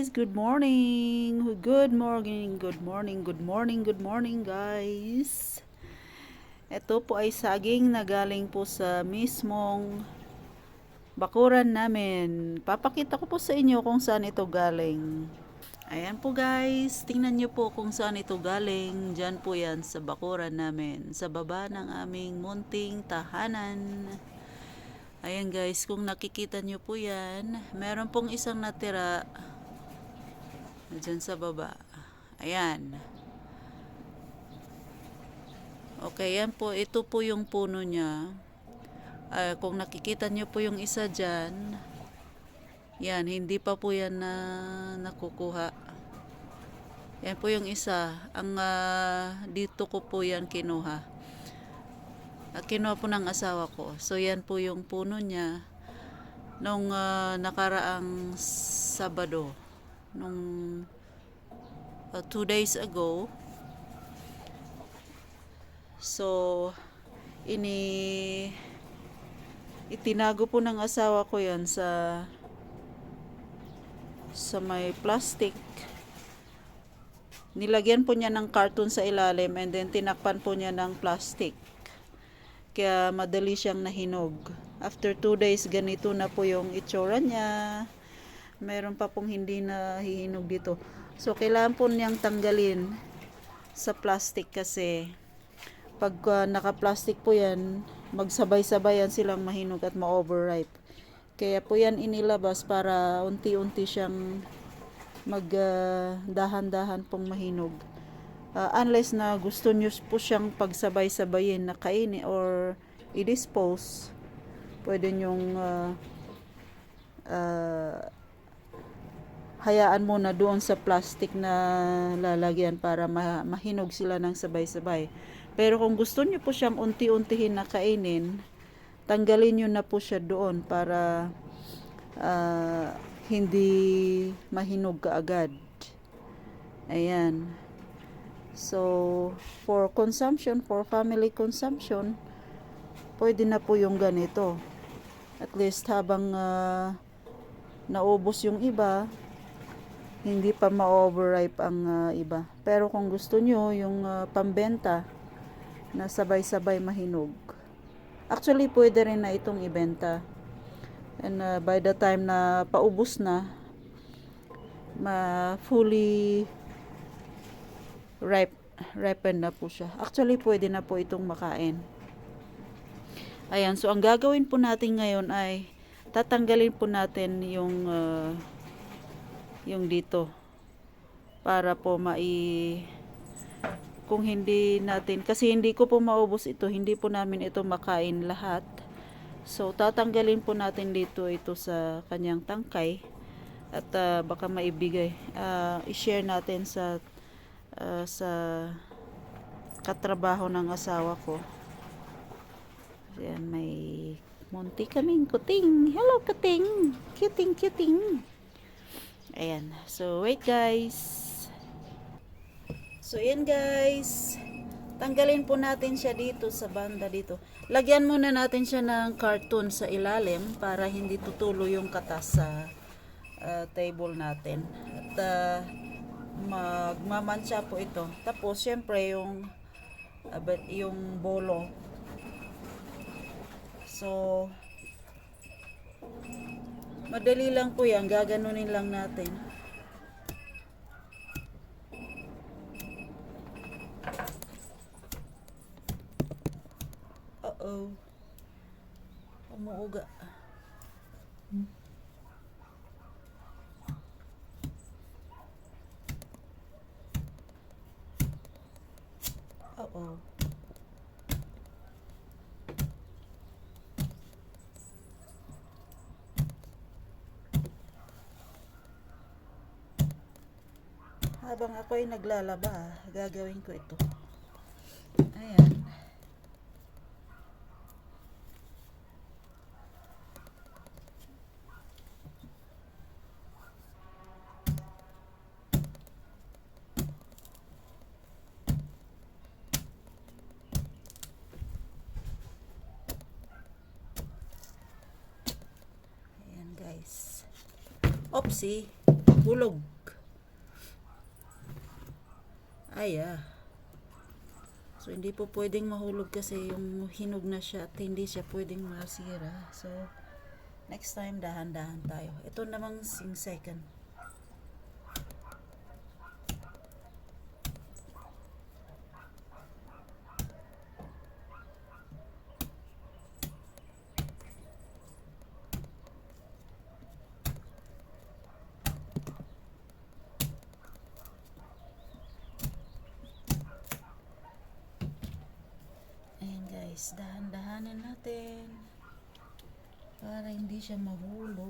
guys, good morning. Good morning, good morning, good morning, good morning guys. Ito po ay saging na galing po sa mismong bakuran namin. Papakita ko po sa inyo kung saan ito galing. Ayan po guys, tingnan nyo po kung saan ito galing. Diyan po yan sa bakuran namin, sa baba ng aming munting tahanan. Ayan guys, kung nakikita nyo po yan, meron pong isang natira dyan sa baba. Ayan. Okay, yan po. Ito po yung puno niya. Kung nakikita nyo po yung isa dyan, yan, hindi pa po yan na nakukuha. Yan po yung isa. Dito ko po yan kinuha. Kinuha po ng asawa ko. So, yan po yung puno niya. Nung nakaraang Sabado. Nung 2 days ago. So, itinago po ng asawa ko yan sa may plastic. Nilagyan po niya ng carton sa ilalim and then tinakpan po niya ng plastic. Kaya madali siyang nahinog. After 2 days, ganito na po yung itsura niya. Meron pa pong hindi na hihinog dito. So, kailangan po niyang tanggalin sa plastic kasi pag naka-plastic po yan, magsabay-sabay yan silang mahinog at ma-overripe. Kaya po yan inilabas para unti-unti siyang dahan-dahan pong mahinog. Unless na gusto nyo po siyang pagsabay-sabayin na kainin or i-dispose, pwede nyong hayaan muna doon sa plastic na lalagyan para mahinog sila ng sabay-sabay. Pero kung gusto nyo po siyang unti-untihin na kainin, tanggalin nyo na po siya doon para hindi mahinog kaagad. Ayan. So, for consumption, for family consumption, pwede na po yung ganito. At least habang naubos yung iba, hindi pa ma-overripe ang iba. Pero kung gusto nyo yung pambenta na sabay-sabay mahinog, actually pwede rin na itong ibenta. And by the time na paubos na, fully ripen na po siya. Actually pwede na po itong makain. Ayan, so ang gagawin po natin ngayon ay tatanggalin po natin yung dito para po kung hindi natin, kasi hindi ko po maubos ito, hindi po namin ito makain lahat. So tatanggalin po natin dito ito sa kanyang tangkay at baka maibigay, i-share natin sa katrabaho ng asawa ko. Ayan, may munti kaming kuting. Hello kuting, cuting. Ayan. So, wait guys. So, yan guys. Tanggalin po natin siya dito sa banda dito. Lagyan muna natin siya ng carton sa ilalim para hindi tutulo yung katas sa table natin. At magmamansya po ito. Tapos, syempre, yung bolo. So, madali lang po yan. Gaganunin lang natin. Uh-oh. Umuuga. Uh-oh. Habang ako ay naglalaba, gagawin ko ito. Ayan. Ayan guys. Oopsie. Hulog. Ay, So, hindi po pwedeng mahulog kasi yung hinog na siya at hindi siya pwedeng masira. So, next time, dahan-dahan tayo. Ito namang second. Ayan guys, dahan-dahanin natin para hindi siya mahulog.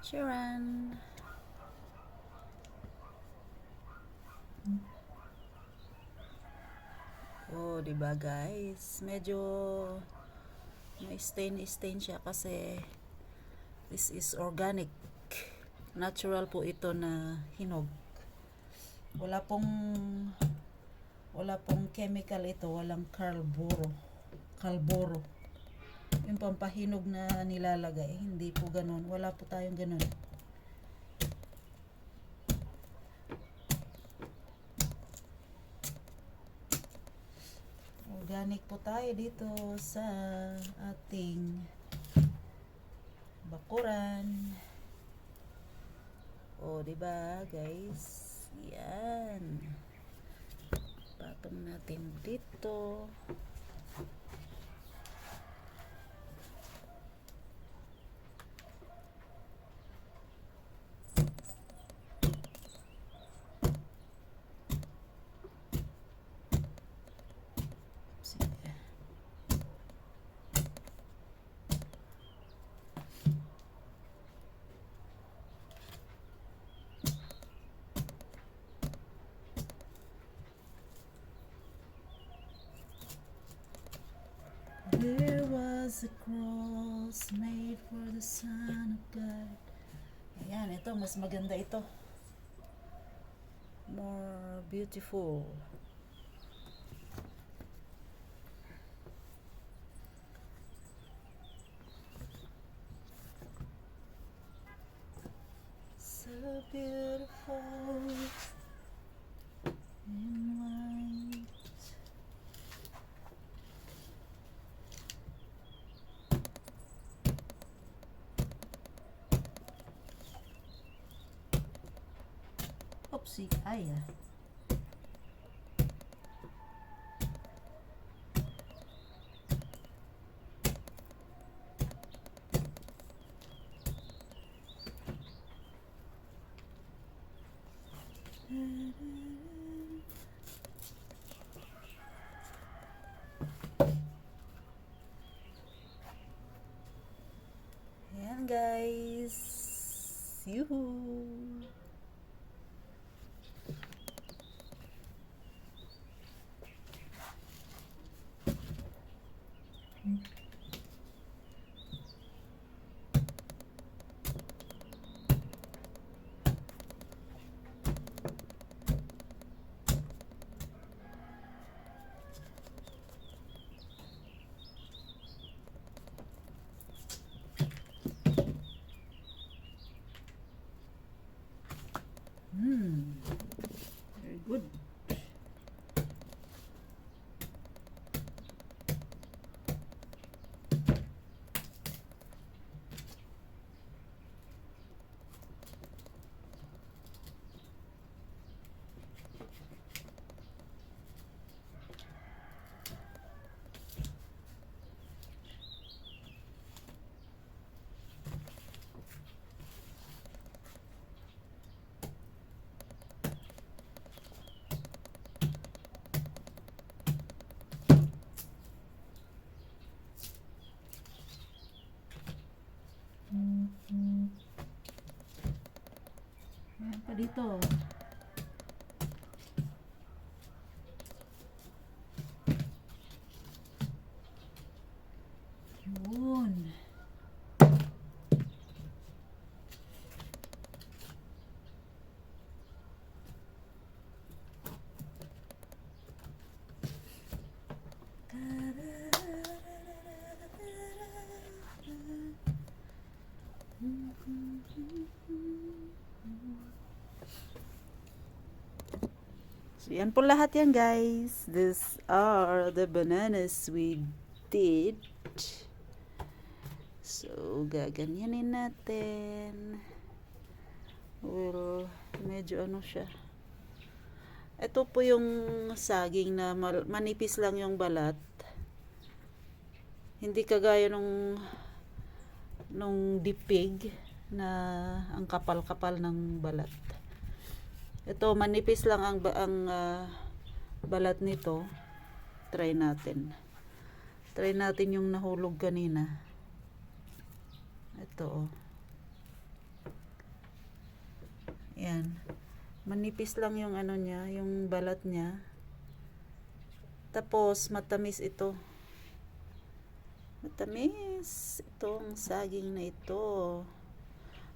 Sharon. Oh, diba guys? Medyo may stain siya kasi this is organic. Natural po ito na hinog. Wala pong chemical ito, walang kalboro. Yung pampahinog na nilalagay, hindi po ganun. Wala po tayong ganun. Organic po tayo dito sa ating bakuran. O, diba guys? Yan. Patong natin dito. There was a cross made for the Son of God. Ayan, ito, mas maganda ito. More beautiful. So beautiful in white. Oopsie, Ayan guys. Yuhuu. Very good. Ayan pa dito. Yun. So, yan po lahat yan, guys. These are the bananas we did. So, gaganyanin natin. Well, medyo ano siya. Ito po yung saging na manipis lang yung balat. Hindi kagaya nung dipig na ang kapal-kapal ng balat. Ito manipis lang ang balat nito. Try natin. Try natin yung nahulog kanina. Ito oh. Yan. Manipis lang yung ano niya, yung balat niya. Tapos matamis ito. Matamis itong saging na ito.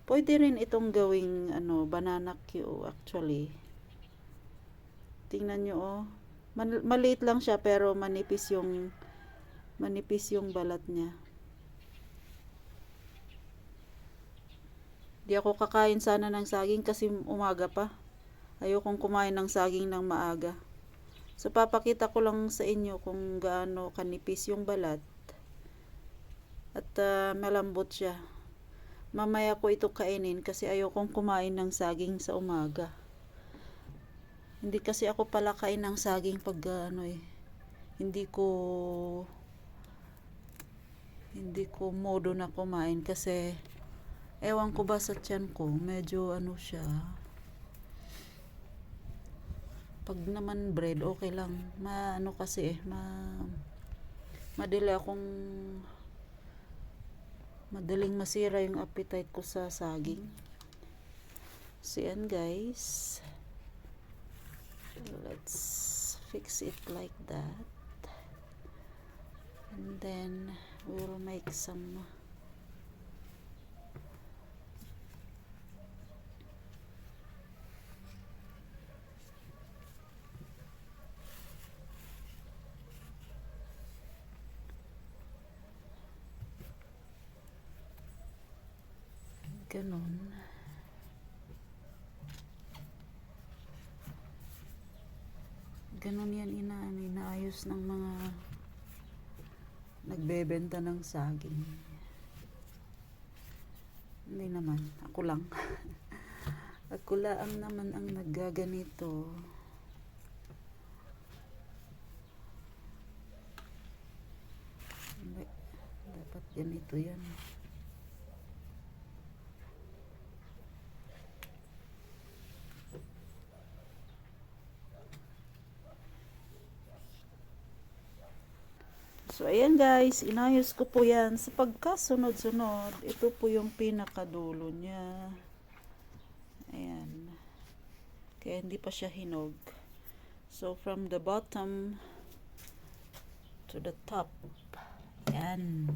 Pwede rin itong gawing banana Q actually. Tingnan nyo oh. Maliit lang siya pero manipis yung balat niya. Di ako kakain sana ng saging kasi umaga pa. Ayokong kumain ng saging ng maaga. So papakita ko lang sa inyo kung gaano kanipis yung balat. At malambot siya. Mamaya ko ito kainin kasi ayokong kumain ng saging sa umaga. Hindi kasi ako pala kain ng saging pag hindi ko modo na kumain kasi ewan ko ba sa tiyan ko, medyo siya. Pag naman bread, okay lang. Madaling masira yung appetite ko sa saging. So yan guys. Let's fix it like that. And then we'll make some ganon. Ganon yan inaayos ng mga nagbebenta ng saging. Hindi naman, ako lang. Ako lang naman ang naggaganito. Hindi, dapat ganito yan. So, ayan guys, inayos ko po yan sa pagkasunod-sunod. Ito po yung pinakadulo niya. Ayan. Kaya hindi pa siya hinog. So, from the bottom to the top. Ayan.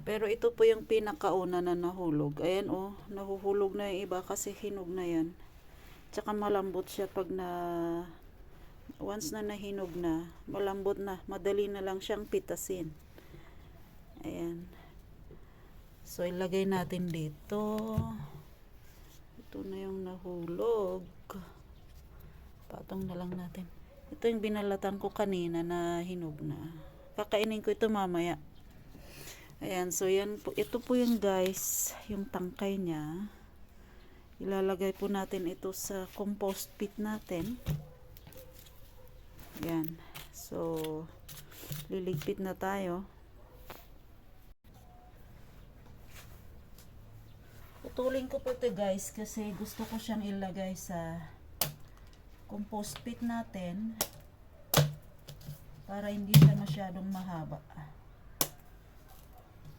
Pero ito po yung pinakauna na nahulog. Ayan oh, nahuhulog na yung iba kasi hinog na yan. Tsaka malambot siya pag once na nahinog na, malambot na, madali na lang siyang pitasin. Ayan. So, ilagay natin dito. Ito na yung nahulog. Patong na lang natin. Ito yung binalatan ko kanina na hinog na. Kakainin ko ito mamaya. Ayan. So, yan po. Ito po yung guys, yung tangkay niya. Ilalagay po natin ito sa compost pit natin. Yan. So, liligpit na tayo. Putulin ko po ito guys kasi gusto ko siyang ilagay sa compost pit natin para hindi siya masyadong mahaba.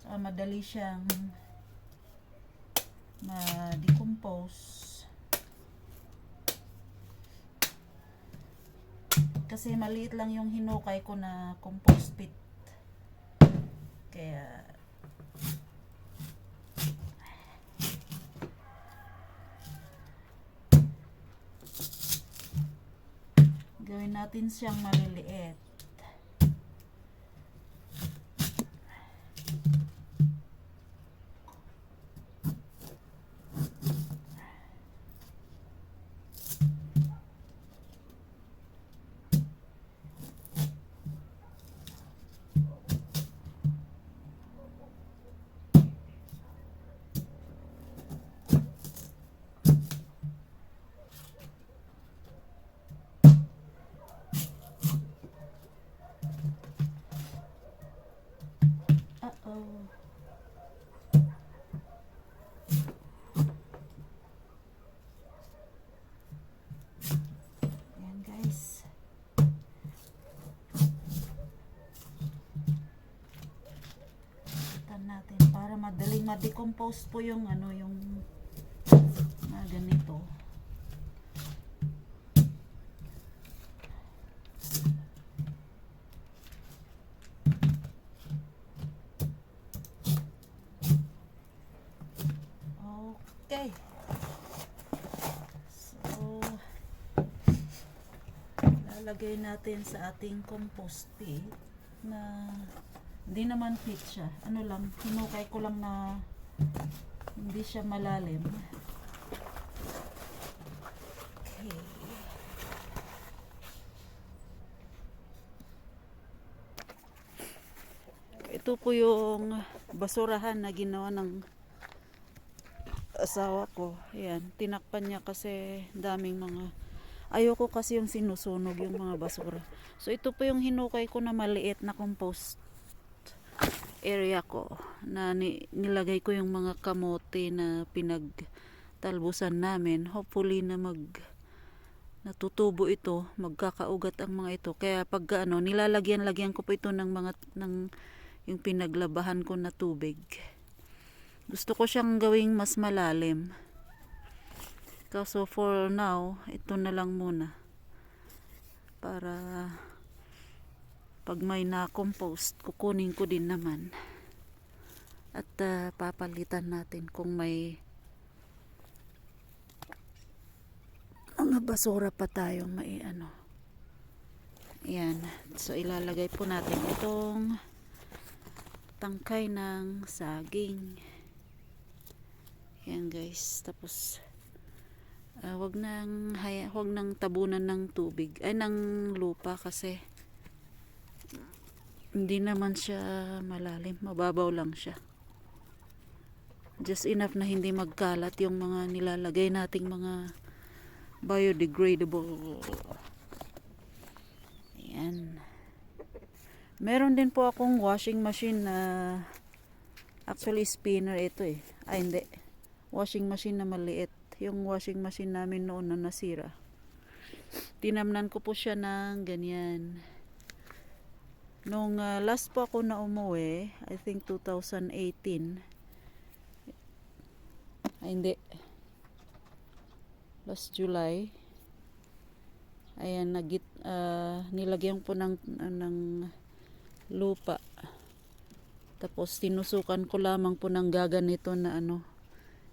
Saka madali siyang ma-decompose. Kasi maliit lang yung hinukay ko na compost pit. Kaya gawin natin siyang maliliit. compost po yung ano, yung ganito. Okay. So, lalagay natin sa ating compost pit na hindi naman pit siya. Ano lang, hinukay ko lang na hindi siya malalim. Okay. Ito po yung basurahan na ginawa ng asawa ko. Ayan, tinakpan niya kasi daming mga, ayoko kasi yung sinusunog yung mga basura. So ito po yung hinukay ko na maliit na compost area ko, na nilagay ko yung mga kamote na pinagtalbusan namin. Hopefully na natutubo ito, magkakaugat ang mga ito. Kaya pag nilalagyan ko po ito ng mga yung pinaglabahan ko na tubig. Gusto ko siyang gawing mas malalim. So for now, ito na lang muna. Para pag may na-compost, kukunin ko din naman. At papalitan natin kung may mga basura pa tayong may ano. Ayan. So ilalagay po natin itong tangkay ng saging. Ayan guys. Tapos wag nang tabunan ng tubig, ay ng lupa, kasi hindi naman siya malalim, mababaw lang siya. Just enough na hindi magkalat yung mga nilalagay nating mga biodegradable. Ayan. Meron din po akong washing machine na actually spinner ito eh. Ay hindi. Washing machine na maliit. Yung washing machine namin noon na nasira. Tinamnan ko po siya ng ganyan. Nung last po ako na umuwi, I think 2018. Ay hindi. Last July. Ayan, nilagyan po ng lupa. Tapos tinusukan ko lamang po ng gaganito na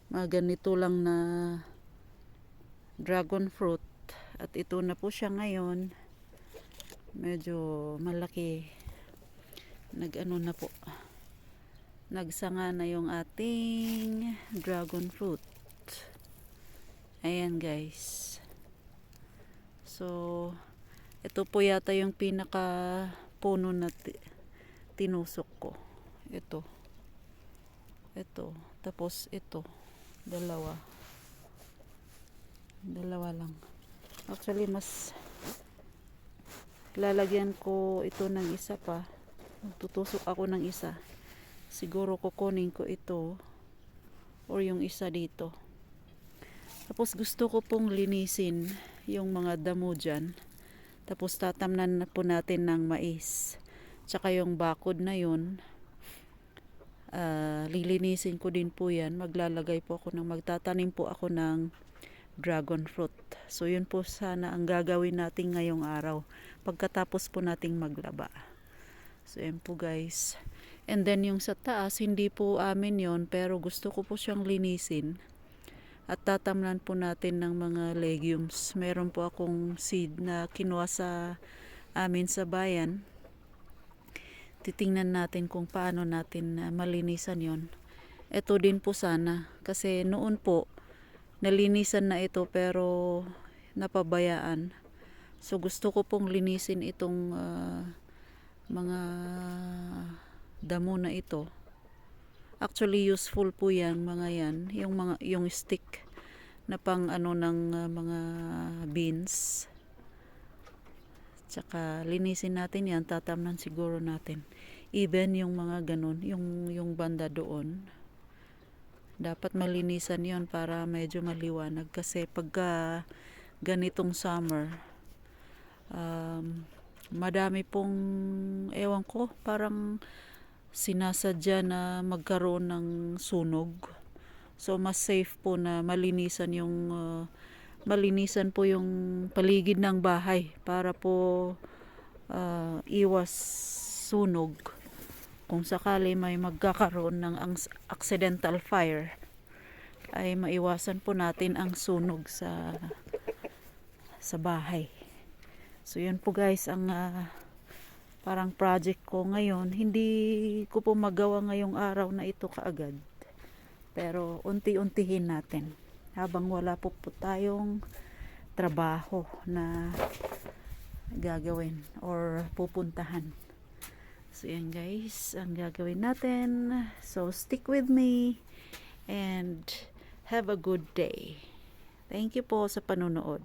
mga ganito lang na dragon fruit. At ito na po siya ngayon. Medyo malaki. Na po. Nagsanga na yung ating dragon fruit. Ayan guys. So, ito po yata yung pinaka puno na tinusok ko. Ito. Tapos ito. Dalawa lang. Actually, mas lalagyan ko ito ng isa pa. Tutusok ako ng isa. Siguro kukunin ko ito or yung isa dito. Tapos gusto ko pong linisin yung mga damo dyan. Tapos tatamnan na po natin ng mais. Tsaka yung bakod na yun, lilinisin ko din po yan. Magtatanim po ako ng dragon fruit. So yun po sana ang gagawin natin ngayong araw. Pagkatapos po nating maglaba. So yan po guys. And then yung sa taas, hindi po amin yon, pero gusto ko po siyang linisin. At tatamnan po natin ng mga legumes. Meron po akong seed na kinuha sa amin sa bayan. Titingnan natin kung paano natin malinisan yon. Ito din po sana. Kasi noon po, nalinisan na ito pero napabayaan. So gusto ko pong linisin itong mga damo na ito. Actually useful po yan, mga yan, yung stick na pang ng mga beans. Tsaka linisin natin yan, tatamnan siguro natin. Even yung mga ganun, yung banda doon. Dapat malinisan yon para medyo maliwanag, kasi pagka ganitong summer, madami pong ewan ko, parang sinasadya na magkaroon ng sunog. So mas safe po na malinisan po yung paligid ng bahay para po iwas sunog kung sakali may magkakaroon ng accidental fire, ay maiwasan po natin ang sunog sa bahay. So yun po guys ang parang project ko ngayon. Hindi ko po magawa ngayong araw na ito kaagad, pero unti-untihin natin habang wala po tayong trabaho na gagawin or pupuntahan. So yan guys ang gagawin natin. So stick with me and have a good day. Thank you po sa panonood.